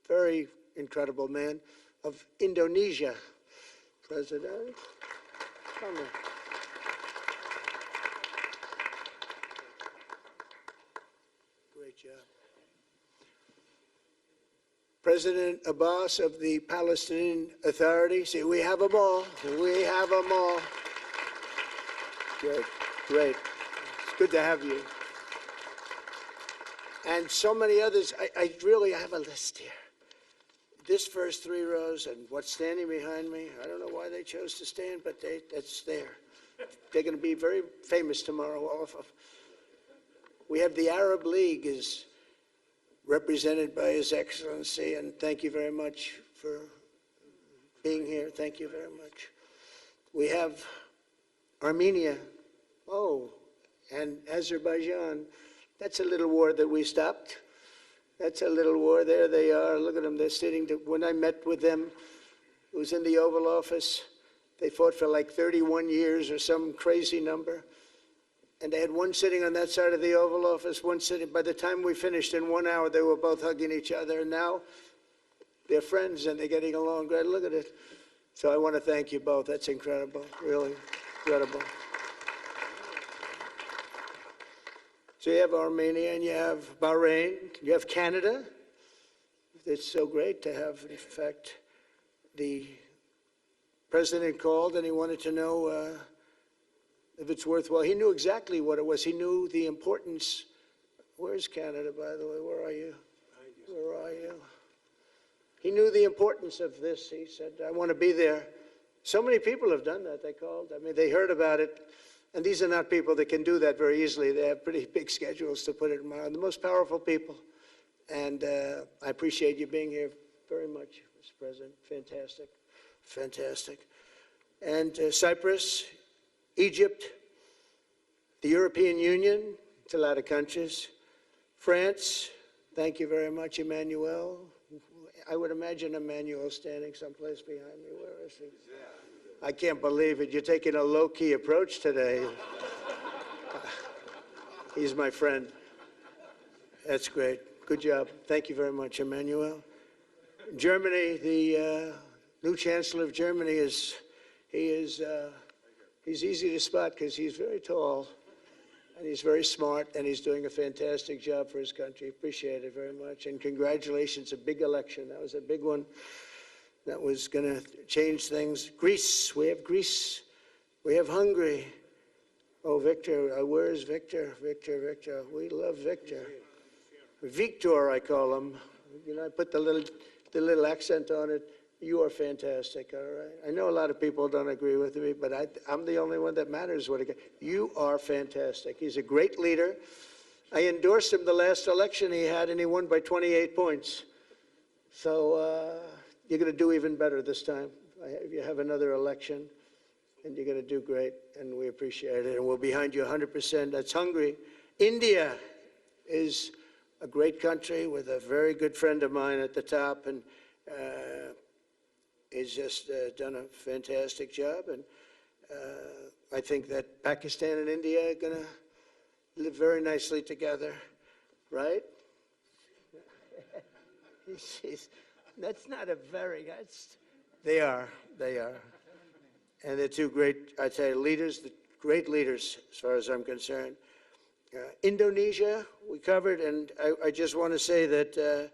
very incredible man, of Indonesia. President, come here. Great job. President Abbas of the Palestinian Authority. See, we have them all. We have them all. Great, great. It's good to have you. And so many others. I really have a list here. This first 3 rows and what's standing behind me, I don't know why they chose to stand, but that's there. They're going to be very famous tomorrow, all of them. We have the Arab League is represented by His Excellency, and thank you very much for being here. Thank you very much. We have Armenia, and Azerbaijan. That's a little war that we stopped. That's a little war. There they are. Look at them. They're sitting. When I met with them, it was in the Oval Office. They fought for like 31 years or some crazy number. And they had one sitting on that side of the Oval Office, one sitting. By the time we finished in 1 hour, they were both hugging each other. And now they're friends and they're getting along great. Look at it. So I want to thank you both. That's incredible. Really incredible. So you have Armenia and you have Bahrain. You have Canada. It's so great to have, in fact, the president called and he wanted to know if it's worthwhile. He knew exactly what it was. He knew the importance. Where's Canada, by the way? Where are you? Where are you? He knew the importance of this. He said, I want to be there. So many people have done that. They called. I mean, they heard about it. And these are not people that can do that very easily. They have pretty big schedules, to put it mildly. The most powerful people. And I appreciate you being here very much, Mr. President. Fantastic. Fantastic. And Cyprus, Egypt, the European Union, it's a lot of countries. France, thank you very much, Emmanuel. I would imagine Emmanuel standing someplace behind me. Where is he? I can't believe it. You're taking a low-key approach today. He's my friend. That's great. Good job. Thank you very much, Emmanuel. Germany, the new Chancellor of Germany he's easy to spot because he's very tall and he's very smart and he's doing a fantastic job for his country. Appreciate it very much. And congratulations, a big election. That was a big one. That was going to change things. Greece, we have Greece. We have Hungary. Oh, Victor, where's Victor? Victor. We love Victor. Victor, I call him. You know, I put the little accent on it. You are fantastic, all right? I know a lot of people don't agree with me, but I'm the only one that matters. You are fantastic. He's a great leader. I endorsed him the last election he had, and he won by 28 points. So you're going to do even better this time. You have another election, and you're going to do great, and we appreciate it. And we're behind you 100%. That's Hungary. India is a great country with a very good friend of mine at the top, and he's just done a fantastic job. And I think that Pakistan and India are going to live very nicely together, right? That's not a very, they are. And they're two great, I'd say, leaders, great leaders as far as I'm concerned. Indonesia, we covered, and I just want to say that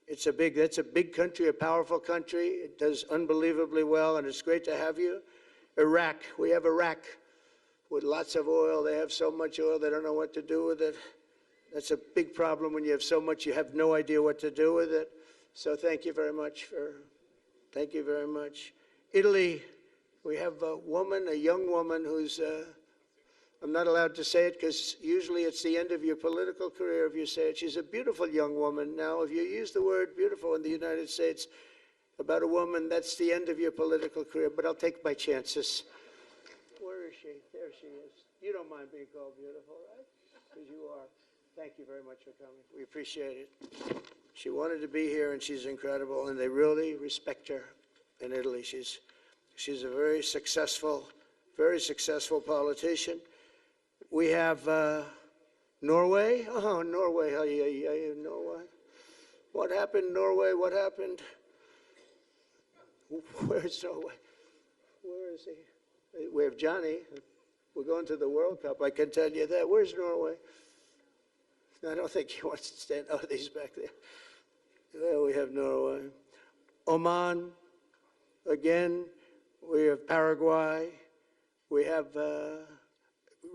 that's a big country, a powerful country. It does unbelievably well, and it's great to have you. Iraq, we have Iraq with lots of oil. They have so much oil, they don't know what to do with it. That's a big problem when you have so much, you have no idea what to do with it. So thank you very much thank you very much. Italy, we have a young woman who's, I'm not allowed to say it because usually it's the end of your political career if you say it. She's a beautiful young woman. Now, if you use the word beautiful in the United States about a woman, that's the end of your political career, but I'll take my chances. Where is she? There she is. You don't mind being called beautiful, right? Because you are. Thank you very much for coming. We appreciate it. She wanted to be here, and she's incredible, and they really respect her in Italy. She's a very successful politician. We have Norway. Oh, Norway. Norway. What happened, Norway? What happened? Where's Norway? Where is he? We have Johnny. We're going to the World Cup, I can tell you that. Where's Norway? I don't think he wants to stand. Oh, he's back there. Well, we have Norway. Oman, again. We have Paraguay. We have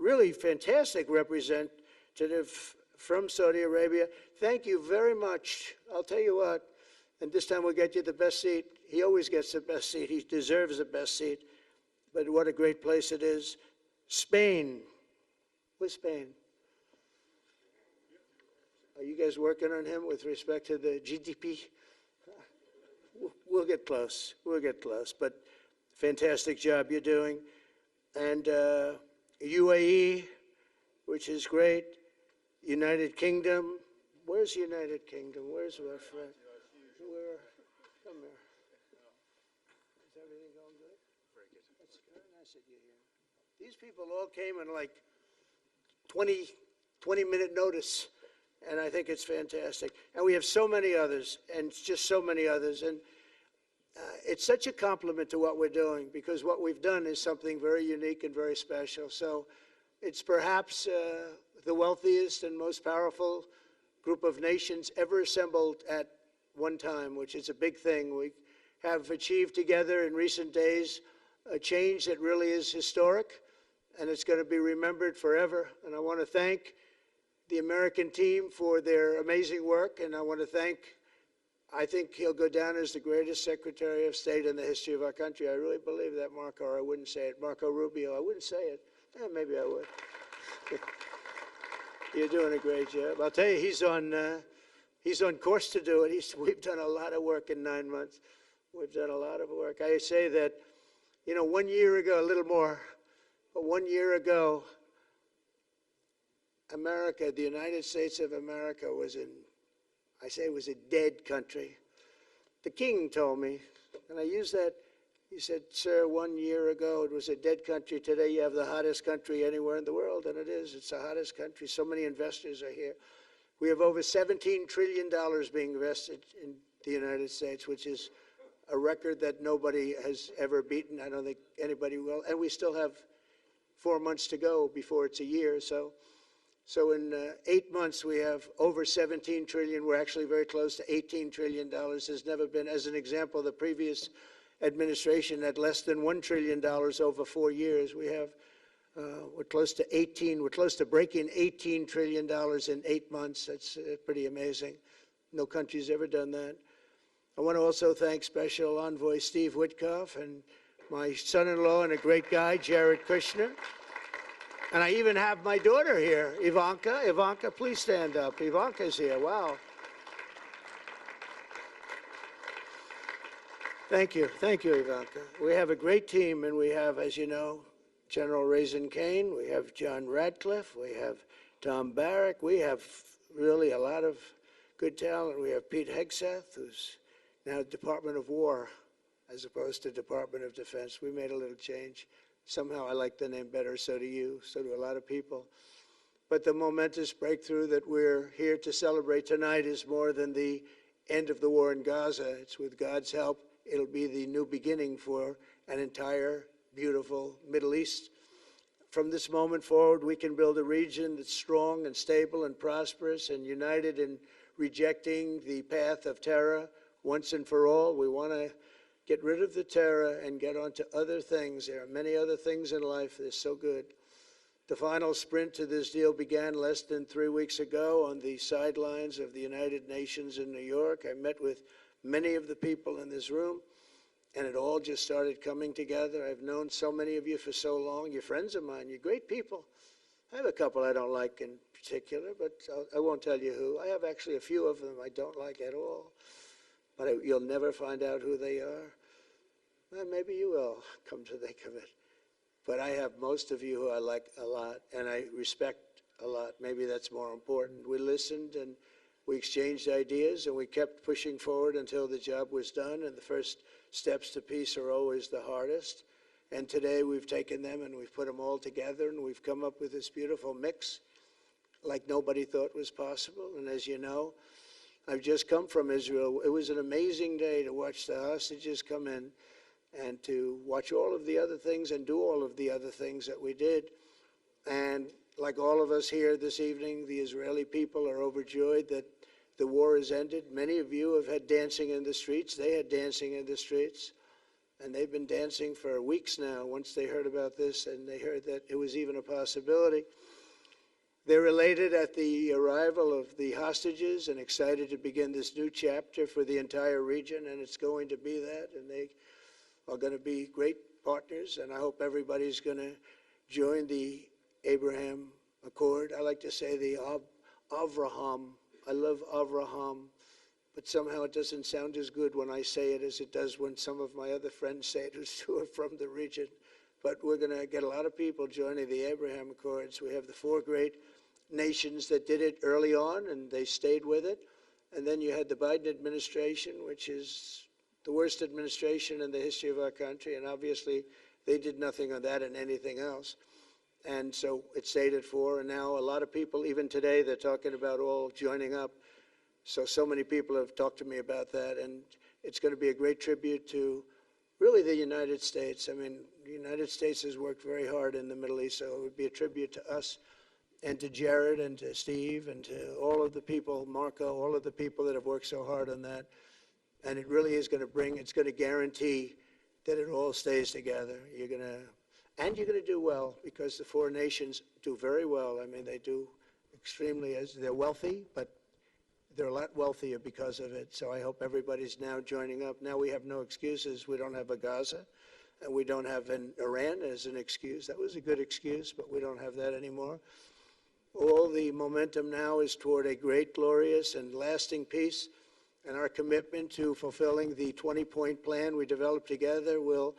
really fantastic representative from Saudi Arabia. Thank you very much. I'll tell you what, and this time we'll get you the best seat. He always gets the best seat. He deserves the best seat. But what a great place it is. Spain. Where's Spain? Are you guys working on him with respect to the GDP? We'll get close. We'll get close. But fantastic job you're doing. And UAE, which is great. United Kingdom. Where's United Kingdom? Where's my friend? Where? Come here. Is everything going good? Very good. That's very nice that you're here. These people all came in like 20-minute notice, and I think it's fantastic. And we have so many others, and just so many others. And it's such a compliment to what we're doing, because what we've done is something very unique and very special. So it's perhaps the wealthiest and most powerful group of nations ever assembled at one time, which is a big thing. We have achieved together in recent days a change that really is historic, and it's going to be remembered forever. And I want to thank the American team for their amazing work, and I want to thank, I think he'll go down as the greatest Secretary of State in the history of our country. I really believe that, Marco, or I wouldn't say it. Marco Rubio, I wouldn't say it. Maybe I would. You're doing a great job. I'll tell you, he's on course to do it. We've done a lot of work in 9 months. We've done a lot of work. I say that, 1 year ago, a little more, but 1 year ago, America, the United States of America was a dead country. The king told me, and I use that, he said, sir, 1 year ago it was a dead country. Today you have the hottest country anywhere in the world, and it is. It's the hottest country. So many investors are here. We have over $17 trillion being invested in the United States, which is a record that nobody has ever beaten. I don't think anybody will. And we still have 4 months to go before it's a year. So in 8 months, we have over 17 trillion. We're actually very close to $18 trillion. There's never been, as an example, the previous administration had less than $1 trillion over 4 years. We have, we're close to breaking $18 trillion in 8 months. That's pretty amazing. No country's ever done that. I want to also thank Special Envoy Steve Witkoff and my son-in-law and a great guy, Jared Kushner. And I even have my daughter here, Ivanka. Ivanka, please stand up. Ivanka's here. Wow. Thank you. Thank you, Ivanka. We have a great team, and we have, as you know, General Raisin Kane. We have John Radcliffe. We have Tom Barrack. We have really a lot of good talent. We have Pete Hegseth, who's now Department of War as opposed to Department of Defense. We made a little change. Somehow I like the name better, so do you, so do a lot of people. But the momentous breakthrough that we're here to celebrate tonight is more than the end of the war in Gaza. It's with God's help, it'll be the new beginning for an entire beautiful Middle East. From this moment forward, we can build a region that's strong and stable and prosperous and united in rejecting the path of terror once and for all. We want to get rid of the terror and get on to other things. There are many other things in life that are so good. The final sprint to this deal began less than 3 weeks ago on the sidelines of the United Nations in New York. I met with many of the people in this room, and it all just started coming together. I've known so many of you for so long. You're friends of mine. You're great people. I have a couple I don't like in particular, but I won't tell you who. I have actually a few of them I don't like at all, but you'll never find out who they are. Well, maybe you will, come to think of it. But I have most of you who I like a lot, and I respect a lot. Maybe that's more important. We listened, and we exchanged ideas, and we kept pushing forward until the job was done, and the first steps to peace are always the hardest. And today we've taken them, and we've put them all together, and we've come up with this beautiful mix like nobody thought was possible. And as you know, I've just come from Israel. It was an amazing day to watch the hostages come in and to watch all of the other things and do all of the other things that we did. And like all of us here this evening, the Israeli people are overjoyed that the war has ended. Many of you have had dancing in the streets. They had dancing in the streets. And they've been dancing for weeks now once they heard about this and they heard that it was even a possibility. They're elated at the arrival of the hostages and excited to begin this new chapter for the entire region, and it's going to be that, and they are going to be great partners, and I hope everybody's going to join the Abraham Accord. I like to say the Avraham. I love Avraham, but somehow it doesn't sound as good when I say it as it does when some of my other friends say it who are from the region. But we're going to get a lot of people joining the Abraham Accords. We have the 4 great nations that did it early on, and they stayed with it. And then you had the Biden administration, which is the worst administration in the history of our country, and obviously they did nothing on that and anything else. And so it stayed at 4, and now a lot of people, even today, they're talking about all joining up. So many people have talked to me about that, and it's going to be a great tribute to really the United States. I mean, the United States has worked very hard in the Middle East, so it would be a tribute to us and to Jared and to Steve and to all of the people, Marco, all of the people that have worked so hard on that. And it really is going to it's going to guarantee that it all stays together. You're going to do well, because the 4 nations do very well. I mean, they do extremely, as they're wealthy, but they're a lot wealthier because of it. So I hope everybody's now joining up. Now we have no excuses. We don't have a Gaza, and we don't have an Iran as an excuse. That was a good excuse, but we don't have that anymore. All the momentum now is toward a great, glorious, and lasting peace, and our commitment to fulfilling the 20-point plan we developed together will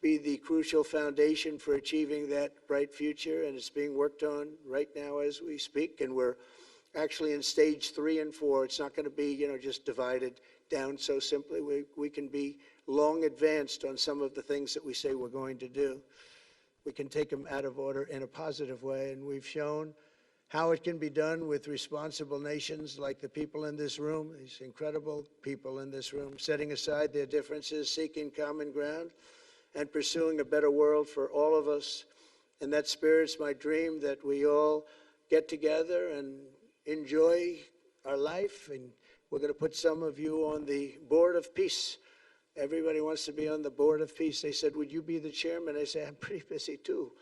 be the crucial foundation for achieving that bright future, and it's being worked on right now as we speak, and we're actually in stage 3 and 4. It's not going to be, just divided down so simply. We can be long advanced on some of the things that we say we're going to do. We can take them out of order in a positive way, and we've shown how it can be done with responsible nations like the people in this room, these incredible people in this room, setting aside their differences, seeking common ground, and pursuing a better world for all of us. And that spirit's my dream, that we all get together and enjoy our life. And we're going to put some of you on the Board of Peace. Everybody wants to be on the Board of Peace. They said, would you be the chairman? I say, I'm pretty busy too.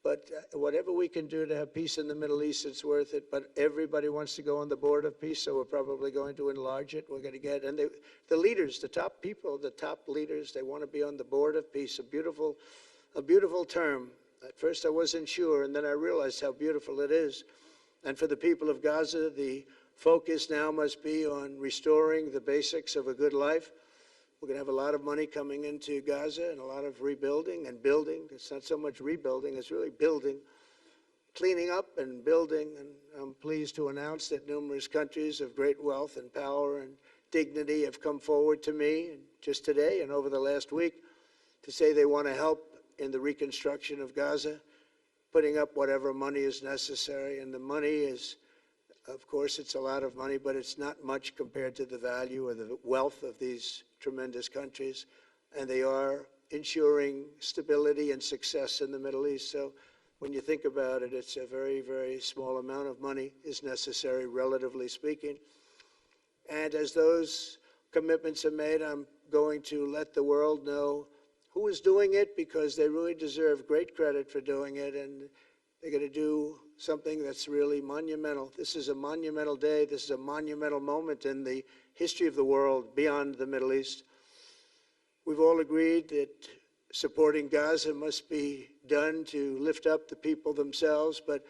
But whatever we can do to have peace in the Middle East, it's worth it. But everybody wants to go on the Board of Peace, so we're probably going to enlarge it. We're going to get, and the leaders, the top people, the top leaders, they want to be on the Board of Peace. A beautiful term. At first I wasn't sure, and then I realized how beautiful it is. And for the people of Gaza, the focus now must be on restoring the basics of a good life. We're going to have a lot of money coming into Gaza and a lot of rebuilding and building. It's not so much rebuilding, it's really building, cleaning up and building. And I'm pleased to announce that numerous countries of great wealth and power and dignity have come forward to me just today and over the last week to say they want to help in the reconstruction of Gaza, putting up whatever money is necessary. And the money is, of course, it's a lot of money, but it's not much compared to the value or the wealth of these tremendous countries, and they are ensuring stability and success in the Middle East. So when you think about it, it's a very, very small amount of money is necessary, relatively speaking. And as those commitments are made, I'm going to let the world know who is doing it, because they really deserve great credit for doing it, and they're going to do something that's really monumental. This is a monumental day. This is a monumental moment in the history of the world beyond the Middle East. We've all agreed that supporting Gaza must be done to lift up the people themselves, but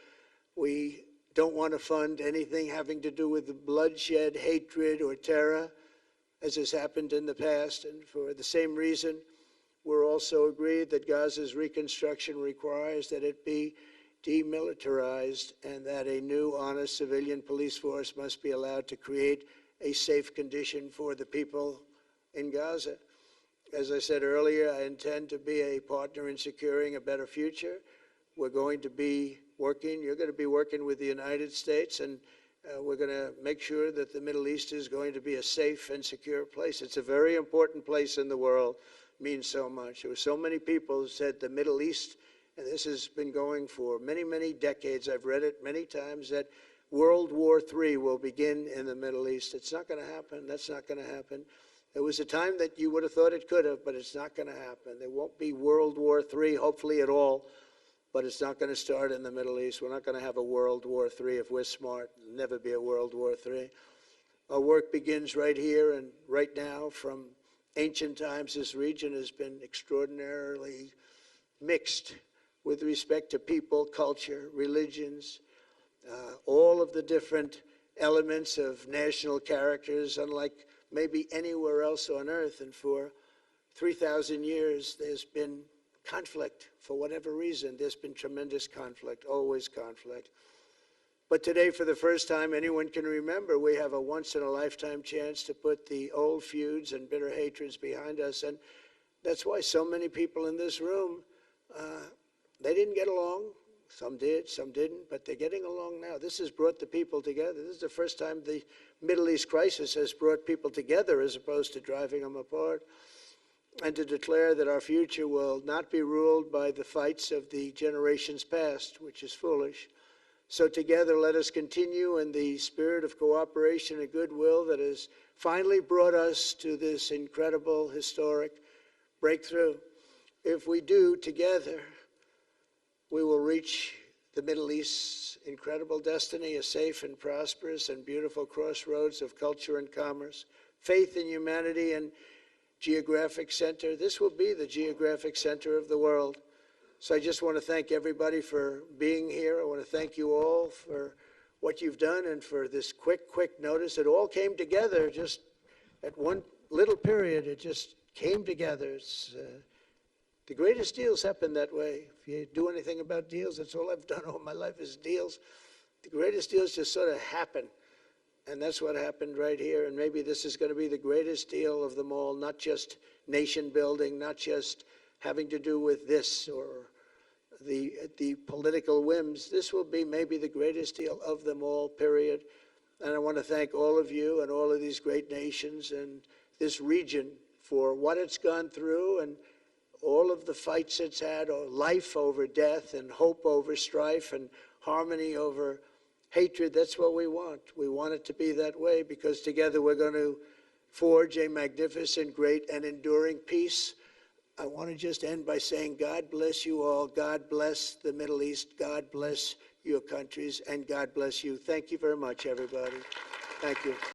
we don't want to fund anything having to do with bloodshed, hatred, or terror, as has happened in the past. And for the same reason, we're also agreed that Gaza's reconstruction requires that it be demilitarized and that a new, honest civilian police force must be allowed to create a safe condition for the people in Gaza. As I said earlier, I intend to be a partner in securing a better future. We're going to be working, you're going to be working with the United States, and We're going to make sure that the Middle East is going to be a safe and secure place. It's a very important place in the world. It means so much. There were so many people who said the Middle East, and this has been going for many, many decades. I've read it many times, that World War III will begin in the Middle East. It's not going to happen. That's not going to happen. There was a time that you would have thought it could have, but it's not going to happen. There won't be World War III, hopefully at all. But it's not going to start in the Middle East. We're not going to have a World War III if we're smart. There'll never be a World War III. Our work begins right here and right now. From ancient times, this region has been extraordinarily mixed with respect to people, culture, religions, all of the different elements of national characters, unlike maybe anywhere else on earth. And for 3,000 years, there's been conflict. For whatever reason, there's been tremendous conflict, always conflict. But today, for the first time anyone can remember, we have a once-in-a-lifetime chance to put the old feuds and bitter hatreds behind us. And that's why so many people in this room, they didn't get along. Some did, some didn't, but they're getting along now. This has brought the people together. This is the first time the Middle East crisis has brought people together as opposed to driving them apart. And to declare that our future will not be ruled by the fights of the generations past, which is foolish. So together, let us continue in the spirit of cooperation and goodwill that has finally brought us to this incredible, historic breakthrough. If we do together, we will reach the Middle East's incredible destiny, a safe and prosperous and beautiful crossroads of culture and commerce, faith in humanity, and geographic center. This will be the geographic center of the world. So I just want to thank everybody for being here. I want to thank you all for what you've done and for this quick notice. It all came together just at one little period. It just came together. It's, the greatest deals happen that way. If you do anything about deals, that's all I've done all my life is deals. The greatest deals just sort of happen. And that's what happened right here. And maybe this is going to be the greatest deal of them all, not just nation building, not just having to do with this or the political whims. This will be maybe the greatest deal of them all, period. And I want to thank all of you and all of these great nations and this region for what it's gone through and all of the fights it's had, or life over death and hope over strife and harmony over hatred. That's what we want. We want it to be that way because together we're going to forge a magnificent, great, and enduring peace. I want to just end by saying God bless you all. God bless the Middle East. God bless your countries, and God bless you. Thank you very much, everybody. Thank you.